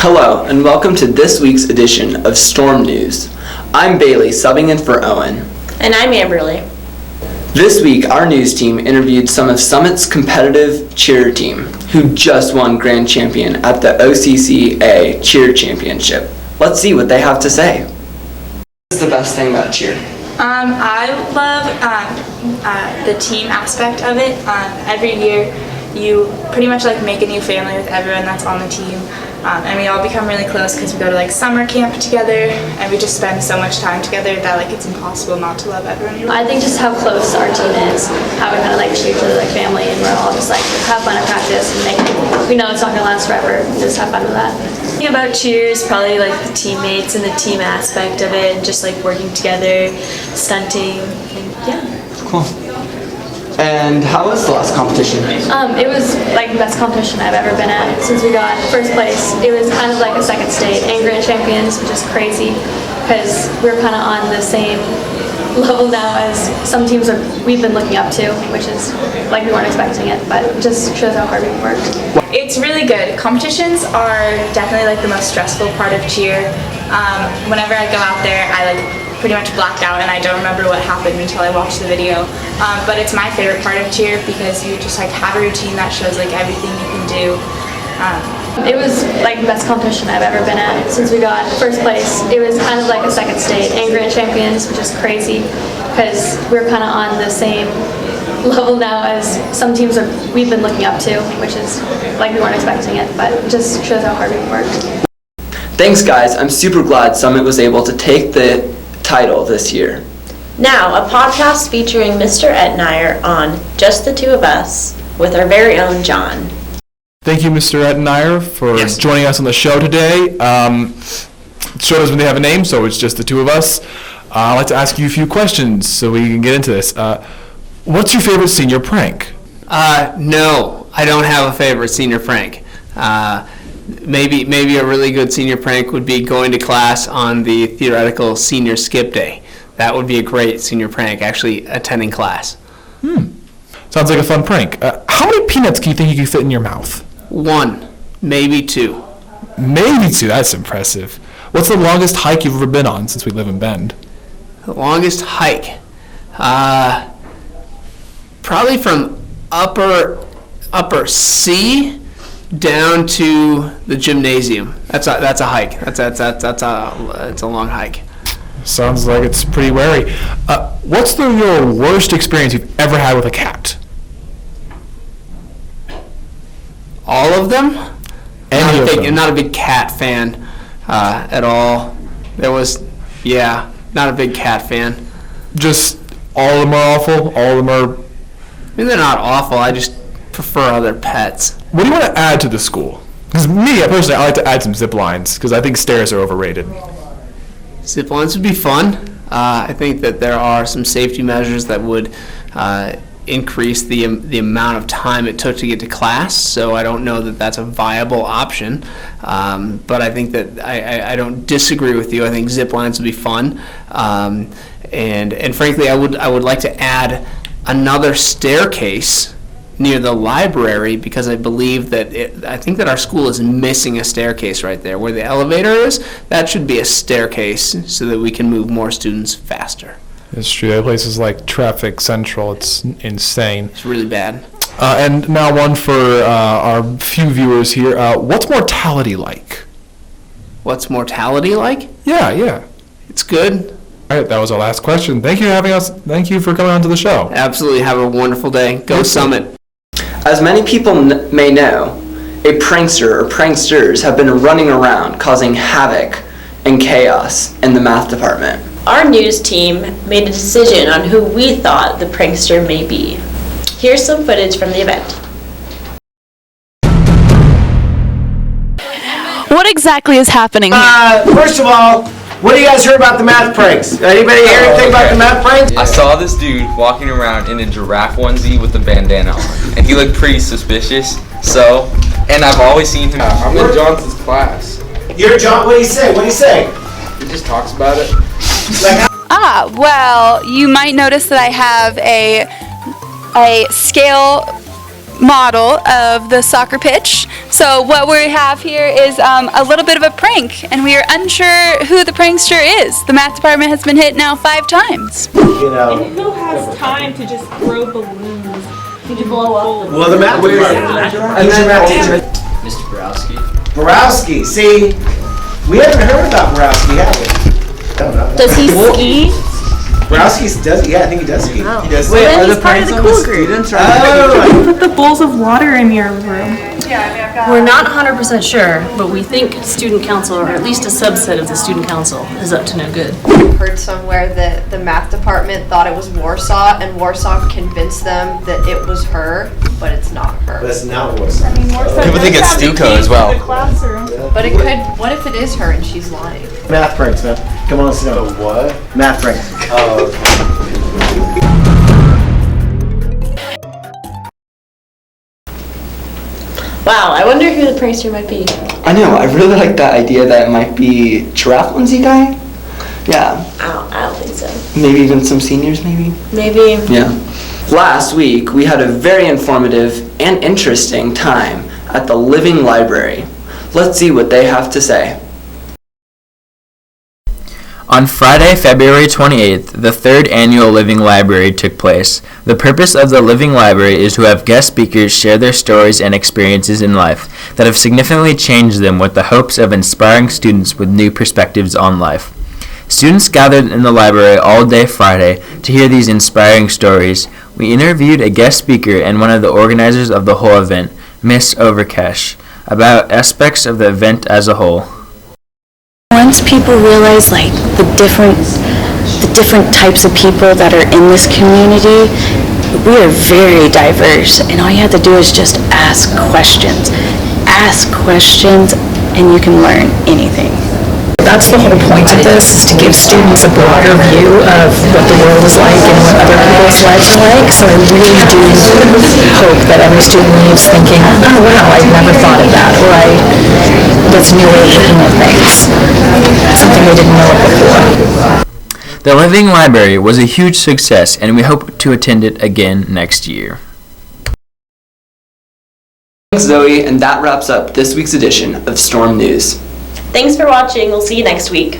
Hello, and welcome to this week's edition of Storm News. I'm Bailey, subbing in for Owen. And I'm Amberly. This week, our news team interviewed some of Summit's competitive cheer team, who just won Grand Champion at the OCCA Cheer Championship. Let's see what they have to say. What's the best thing about cheer? I love the team aspect of it. Every year, you pretty much make a new family with everyone that's on the team. And we all become really close because we go to summer camp together, and we just spend so much time together that it's impossible not to love everyone. I think just how close our team is, how we kind of treat each other like family, and we're all just have fun at practice, and we know it's not gonna last forever. Just have fun with that. The thing about cheer is probably the teammates and the team aspect of it, and just working together, stunting, and yeah. Cool. And how was the last competition? It was the best competition I've ever been at since we got first place. It was kind of a second state and Grand Champions, which is crazy because we're kind of on the same level now as some teams we've been looking up to, which is we weren't expecting it, but it just shows how hard we've worked. It's really good. Competitions are definitely the most stressful part of cheer. Whenever I go out there, I pretty much blacked out and I don't remember what happened until I watched the video. But it's my favorite part of cheer because you just have a routine that shows everything you can do. It was the best competition I've ever been at since we got first place. It was kind of a second state and Grand Champions, which is crazy because we're kind of on the same level now as some teams we've been looking up to, which is we weren't expecting it, but it just shows how hard we've worked. Thanks, guys. I'm super glad Summit was able to take the title this year. Now, a podcast featuring Mr. Etnier on Just the Two of Us with our very own John. Thank you, Mr. Etnier, for joining us on the show today. The show doesn't really have a name, so it's just the two of us. I'd like to ask you a few questions so we can get into this. What's your favorite senior prank? No, I don't have a favorite senior prank. Maybe a really good senior prank would be going to class on the theoretical senior skip day. That would be a great senior prank, actually attending class. Sounds like a fun prank. How many peanuts do you think you could fit in your mouth? 1, maybe 2. Maybe 2, that's impressive. What's the longest hike you've ever been on since we live in Bend? The longest hike? Probably from upper C down to the gymnasium. That's a hike. It's a long hike. Sounds like it's pretty wary. What's your worst experience you've ever had with a cat? All of them? Not a big cat fan at all. Not a big cat fan. Just all of them are awful? All of them are... They're not awful. I just prefer other pets. What do you want to add to the school? Because personally, I like to add some zip lines because I think stairs are overrated. Zip lines would be fun. I think that there are some safety measures that would increase the amount of time it took to get to class, so I don't know that that's a viable option. But I think that I don't disagree with you. I think zip lines would be fun. And frankly, I would like to add another staircase near the library because I believe I think that our school is missing a staircase right there. Where the elevator is, that should be a staircase so that we can move more students faster. It's true. That place is like Traffic Central. It's insane. It's really bad. And now one for our few viewers here. What's mortality like? What's mortality like? Yeah. It's good. All right, that was our last question. Thank you for having us. Thank you for coming on to the show. Absolutely. Have a wonderful day. Go Summit. As many people may know, a prankster or pranksters have been running around causing havoc and chaos in the math department. Our news team made a decision on who we thought the prankster may be. Here's some footage from the event. What exactly is happening here? First of all, what do you guys hear about the math pranks? Anybody hear anything about the math pranks? I saw this dude walking around in a giraffe onesie with a bandana on, and he looked pretty suspicious. And I've always seen him. I'm in Johnson's class. You're John. What do you say? He just talks about it. Well, you might notice that I have a scale model of the soccer pitch. So what we have here is a little bit of a prank, and we are unsure who the prankster is. The math department has been hit now 5 times. You know. And who has time to just throw balloons? Did you blow up? Well, the math department. Who's your math teacher? Mr. Borowski. Borowski. See, we haven't heard about Borowski, have we? Don't know. Does he ski? Borowski does. Yeah, I think he does ski. Oh. He does. Wait, are the pranks on the students? Oh. Put the bowls of water in your room. We're not 100% sure, but we think student council, or at least a subset of the student council, is up to no good. I heard somewhere that the math department thought it was Warsaw, and Warsaw convinced them that it was her, but it's not her. But it's not Warsaw. People think it's Stuco as well. But it could. What if it is her and she's lying? Math pranks, man. Come on, let's go. The what? Math pranks. Oh. Wow, I wonder who the prankster might be. I know, I really like that idea that it might be giraffe onesie guy. Yeah. I don't think so. Maybe even some seniors, maybe? Maybe. Yeah. Last week, we had a very informative and interesting time at the Living Library. Let's see what they have to say. On Friday, February 28th, the 3rd annual Living Library took place. The purpose of the Living Library is to have guest speakers share their stories and experiences in life that have significantly changed them with the hopes of inspiring students with new perspectives on life. Students gathered in the library all day Friday to hear these inspiring stories. We interviewed a guest speaker and one of the organizers of the whole event, Miss Overkesh, about aspects of the event as a whole. Once people realize like the different types of people that are in this community, we are very diverse, and all you have to do is just ask questions. Ask questions and you can learn anything. That's the whole point of this, is to give students a broader view of what the world is like and what other people's lives are like. So I really do hope that every student leaves thinking, oh wow, I've never thought of that, or that's a new way of looking at things, something I didn't know before. The Living Library was a huge success, and we hope to attend it again next year. Thanks, Zoe, and that wraps up this week's edition of Storm News. Thanks for watching. We'll see you next week.